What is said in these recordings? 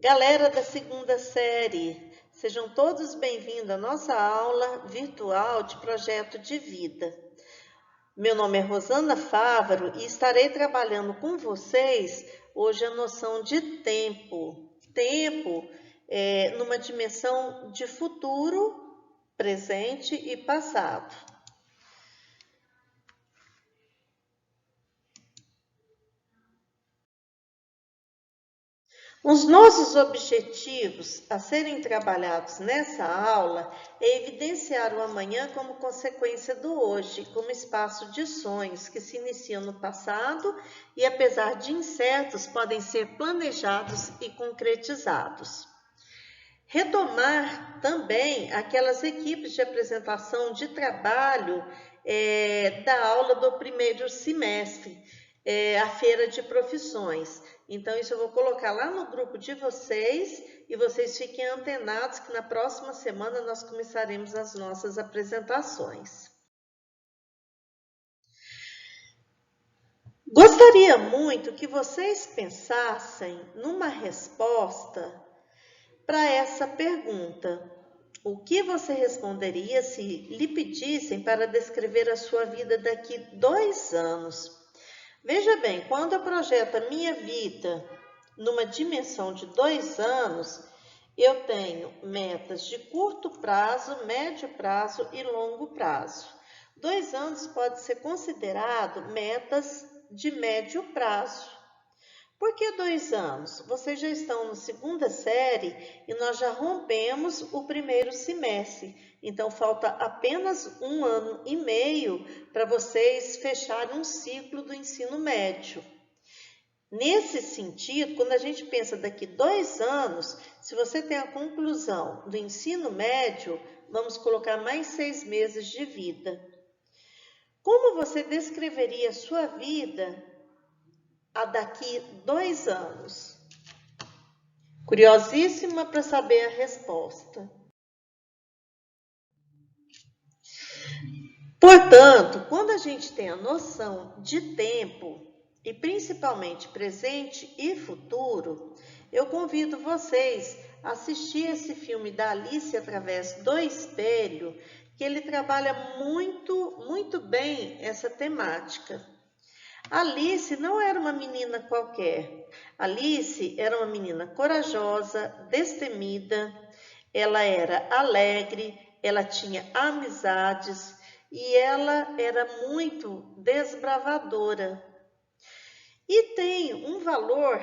Galera da segunda série, sejam todos bem-vindos à nossa aula virtual de projeto de vida. Meu nome é Rosana Fávaro e estarei trabalhando com vocês hoje a noção de tempo. Tempo numa dimensão de futuro, presente e passado. Os nossos objetivos a serem trabalhados nessa aula é evidenciar o amanhã como consequência do hoje, como espaço de sonhos que se iniciam no passado e, apesar de incertos, podem ser planejados e concretizados. Retomar também aquelas equipes de apresentação de trabalho da aula do primeiro semestre, a feira de profissões. Então, isso eu vou colocar lá no grupo de vocês e vocês fiquem antenados que na próxima semana nós começaremos as nossas apresentações. Gostaria muito que vocês pensassem numa resposta para essa pergunta. O que você responderia se lhe pedissem para descrever a sua vida daqui 2 anos? Veja bem, quando eu projeto a minha vida numa dimensão de 2 anos, eu tenho metas de curto prazo, médio prazo e longo prazo. 2 anos pode ser considerado metas de médio prazo. Por que 2 anos? Vocês já estão na segunda série e nós já rompemos o primeiro semestre. Então, falta apenas 1 ano e meio para vocês fecharem um ciclo do ensino médio. Nesse sentido, quando a gente pensa daqui 2 anos, se você tem a conclusão do ensino médio, vamos colocar mais 6 meses de vida. Como você descreveria a sua vida a daqui 2 anos? Curiosíssima para saber a resposta. Portanto, quando a gente tem a noção de tempo, e principalmente presente e futuro, eu convido vocês a assistir esse filme da Alice através do espelho, que ele trabalha muito bem essa temática. Alice não era uma menina qualquer. Alice era uma menina corajosa, destemida, ela era alegre, ela tinha amizades e ela era muito desbravadora. E tem um valor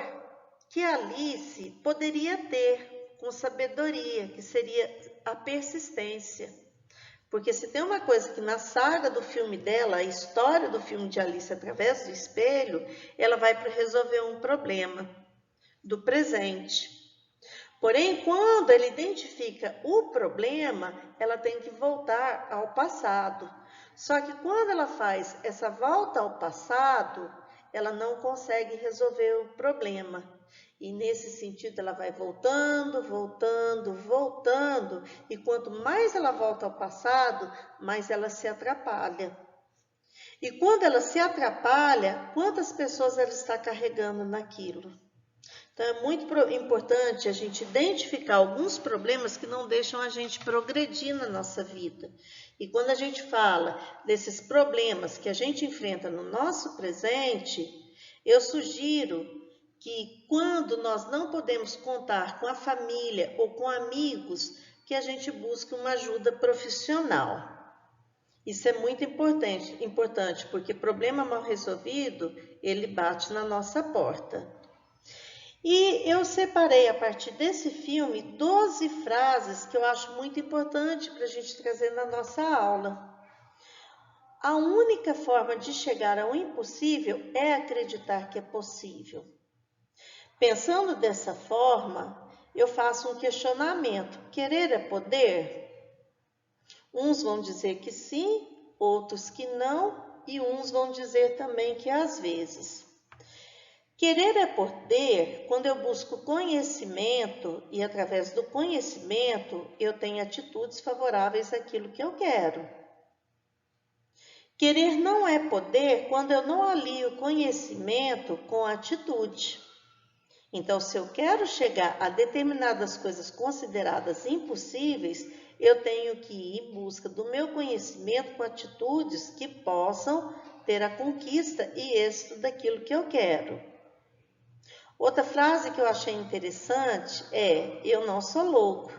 que Alice poderia ter com sabedoria, que seria a persistência. Porque se tem uma coisa que na saga do filme dela, a história do filme de Alice através do espelho, ela vai para resolver um problema do presente. Porém, quando ela identifica o problema, ela tem que voltar ao passado. Só que quando ela faz essa volta ao passado, ela não consegue resolver o problema. E nesse sentido ela vai voltando, e quanto mais ela volta ao passado, mais ela se atrapalha. E quando ela se atrapalha, quantas pessoas ela está carregando naquilo? Então é muito importante a gente identificar alguns problemas que não deixam a gente progredir na nossa vida. E quando a gente fala desses problemas que a gente enfrenta no nosso presente, eu sugiro que quando nós não podemos contar com a família ou com amigos, que a gente busque uma ajuda profissional. Isso é muito importante, porque problema mal resolvido, ele bate na nossa porta. E eu separei a partir desse filme 12 frases que eu acho muito importante para a gente trazer na nossa aula. A única forma de chegar ao impossível é acreditar que é possível. Pensando dessa forma, eu faço um questionamento. Querer é poder? Uns vão dizer que sim, outros que não, e uns vão dizer também que às vezes. Querer é poder quando eu busco conhecimento e através do conhecimento eu tenho atitudes favoráveis àquilo que eu quero. Querer não é poder quando eu não alio conhecimento com atitude. Então, se eu quero chegar a determinadas coisas consideradas impossíveis, eu tenho que ir em busca do meu conhecimento com atitudes que possam ter a conquista e êxito daquilo que eu quero. Outra frase que eu achei interessante é: eu não sou louco,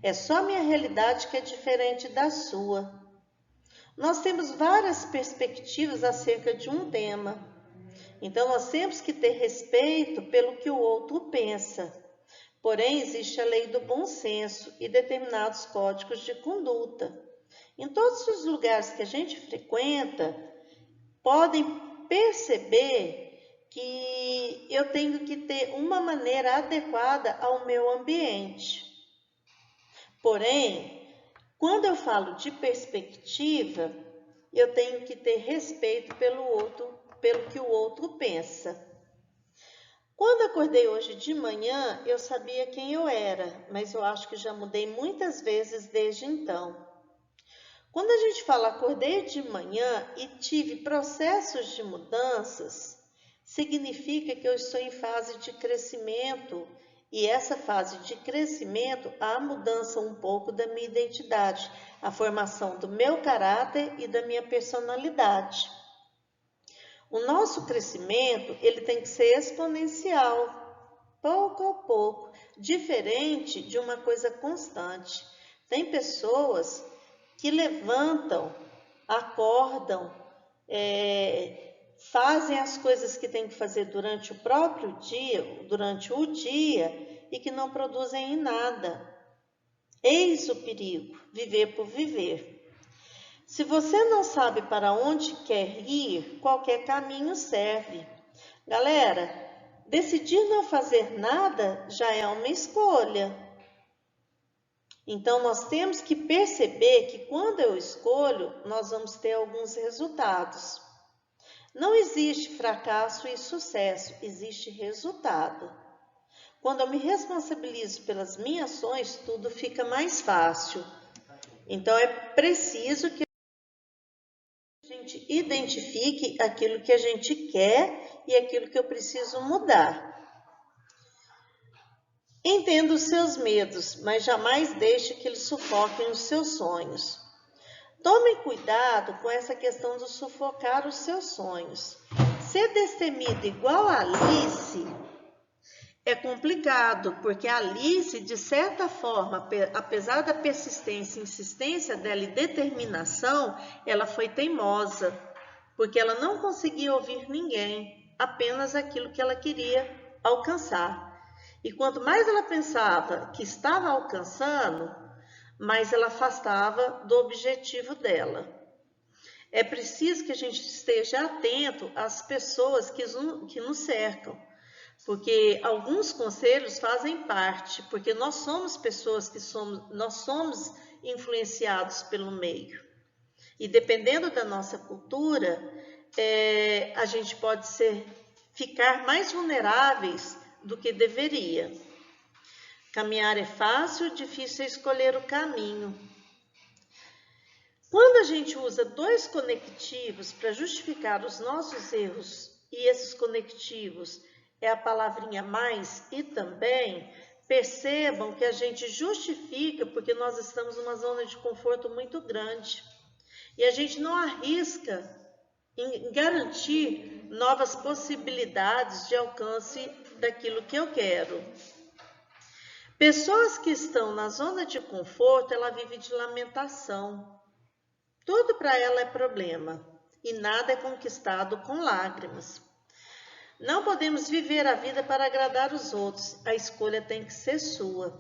é só minha realidade que é diferente da sua. Nós temos várias perspectivas acerca de um tema, então nós temos que ter respeito pelo que o outro pensa. Porém, existe a lei do bom senso e determinados códigos de conduta. Em todos os lugares que a gente frequenta, podem perceber que eu tenho que ter uma maneira adequada ao meu ambiente. Porém, quando eu falo de perspectiva, eu tenho que ter respeito pelo outro, pelo que o outro pensa. Quando acordei hoje de manhã, eu sabia quem eu era, mas eu acho que já mudei muitas vezes desde então. Quando a gente fala acordei de manhã e tive processos de mudanças, significa que eu estou em fase de crescimento, e essa fase de crescimento há mudança um pouco da minha identidade, a formação do meu caráter e da minha personalidade. O nosso crescimento, ele tem que ser exponencial, pouco a pouco, diferente de uma coisa constante. Tem pessoas que levantam, acordam, fazem as coisas que têm que fazer durante o próprio dia, durante o dia, e que não produzem em nada. Eis o perigo, viver por viver. Se você não sabe para onde quer ir, qualquer caminho serve. Galera, decidir não fazer nada já é uma escolha. Então, nós temos que perceber que quando eu escolho, nós vamos ter alguns resultados. Não existe fracasso e sucesso, existe resultado. Quando eu me responsabilizo pelas minhas ações, tudo fica mais fácil. Então, é preciso que a gente identifique aquilo que a gente quer e aquilo que eu preciso mudar. Entenda os seus medos, mas jamais deixe que eles sufoquem os seus sonhos. Tome cuidado com essa questão de sufocar os seus sonhos. Ser destemida igual a Alice é complicado, porque a Alice, de certa forma, apesar da persistência e insistência dela e determinação, ela foi teimosa, porque ela não conseguia ouvir ninguém, apenas aquilo que ela queria alcançar. E quanto mais ela pensava que estava alcançando, mais ela afastava do objetivo dela. É preciso que a gente esteja atento às pessoas que nos cercam, porque alguns conselhos fazem parte, porque nós somos pessoas nós somos influenciados pelo meio. E dependendo da nossa cultura, a gente pode ficar mais vulneráveis do que deveria. Caminhar é fácil, difícil é escolher o caminho. Quando a gente usa dois conectivos para justificar os nossos erros, e esses conectivos é a palavrinha mais e também, percebam que a gente justifica porque nós estamos numa zona de conforto muito grande. E a gente não arrisca em garantir novas possibilidades de alcance daquilo que eu quero. Pessoas que estão na zona de conforto, ela vive de lamentação. Tudo para ela é problema e nada é conquistado com lágrimas. Não podemos viver a vida para agradar os outros, a escolha tem que ser sua.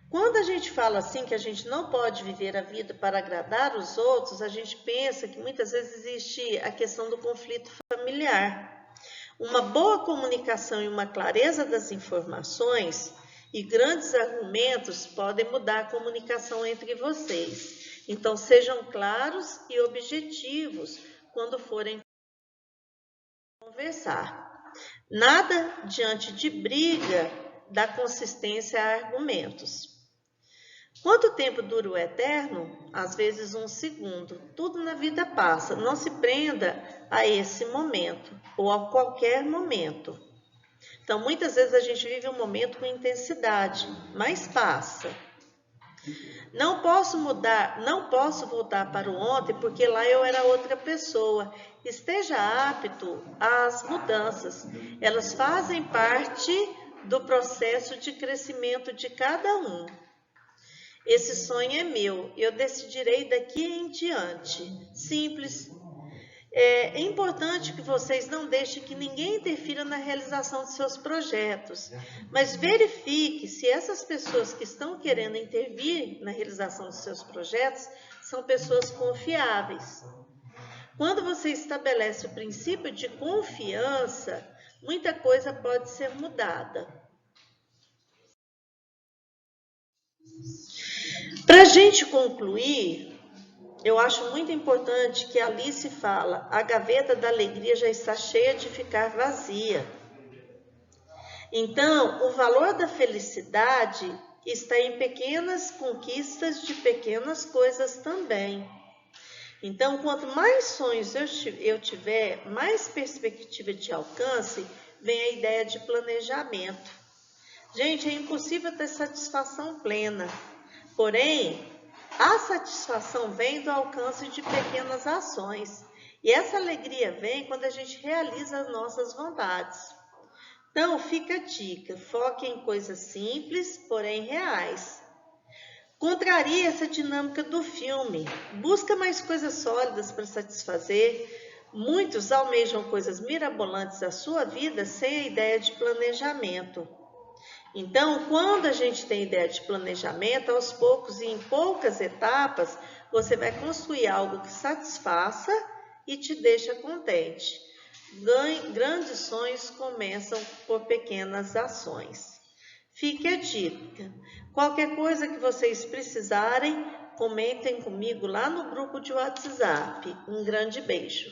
Quando a gente fala assim que a gente não pode viver a vida para agradar os outros, a gente pensa que muitas vezes existe a questão do conflito familiar. Uma boa comunicação e uma clareza das informações e grandes argumentos podem mudar a comunicação entre vocês. Então, sejam claros e objetivos quando forem conversar. Nada diante de briga dá consistência a argumentos. Quanto tempo dura o eterno? Às vezes 1 segundo. Tudo na vida passa. Não se prenda a esse momento ou a qualquer momento. Então, muitas vezes a gente vive um momento com intensidade, mas passa. Não posso mudar, não posso voltar para o ontem, porque lá eu era outra pessoa. Esteja apto às mudanças. Elas fazem parte do processo de crescimento de cada um. Esse sonho é meu, eu decidirei daqui em diante. Simples. É importante que vocês não deixem que ninguém interfira na realização de seus projetos, mas verifique se essas pessoas que estão querendo intervir na realização dos seus projetos são pessoas confiáveis. Quando você estabelece o princípio de confiança, muita coisa pode ser mudada. Para a gente concluir, eu acho muito importante que a Alice fala, a gaveta da alegria já está cheia de ficar vazia. Então, o valor da felicidade está em pequenas conquistas de pequenas coisas também. Então, quanto mais sonhos eu tiver, mais perspectiva de alcance, vem a ideia de planejamento. Gente, é impossível ter satisfação plena. Porém, a satisfação vem do alcance de pequenas ações. E essa alegria vem quando a gente realiza as nossas vontades. Então, fica a dica, foque em coisas simples, porém reais. Contraria essa dinâmica do filme. Busca mais coisas sólidas para satisfazer. Muitos almejam coisas mirabolantes à sua vida sem a ideia de planejamento. Então, quando a gente tem ideia de planejamento, aos poucos e em poucas etapas, você vai construir algo que satisfaça e te deixa contente. Grandes sonhos começam por pequenas ações. Fique a dica. Qualquer coisa que vocês precisarem, comentem comigo lá no grupo de WhatsApp. Um grande beijo.